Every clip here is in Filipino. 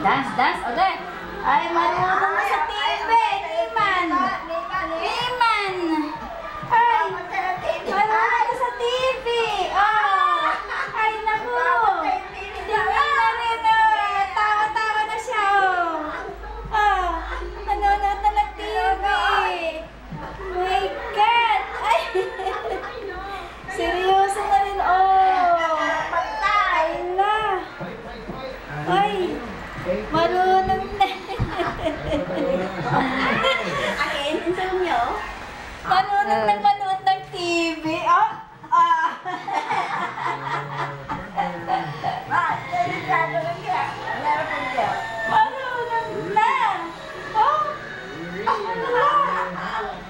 Dance, dance ulit. Ay, marunong na sa TV. Niman. Niman. Ay, marunong na sa TV. Oh. Ay, naku. Tingnan na rin. Tawa-tawa na siya. Oh. Nanonood na ng TV. My God. Ay. Seryoso na rin. Oh. Ala. Ay. Marunong na. Akin, insang nyo? Marunong na manood ng TV. Oh. Ah. Marunong na. Oh. Ala.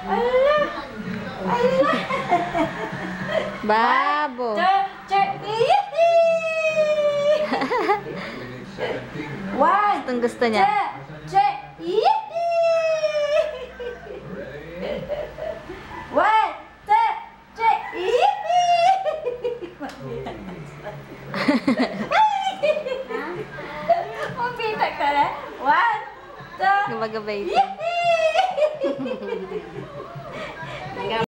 Ala. Ala. Babo. One. Itong gusto niya. One, two, three. Mabita ka na. One, two. Gumagabay ito.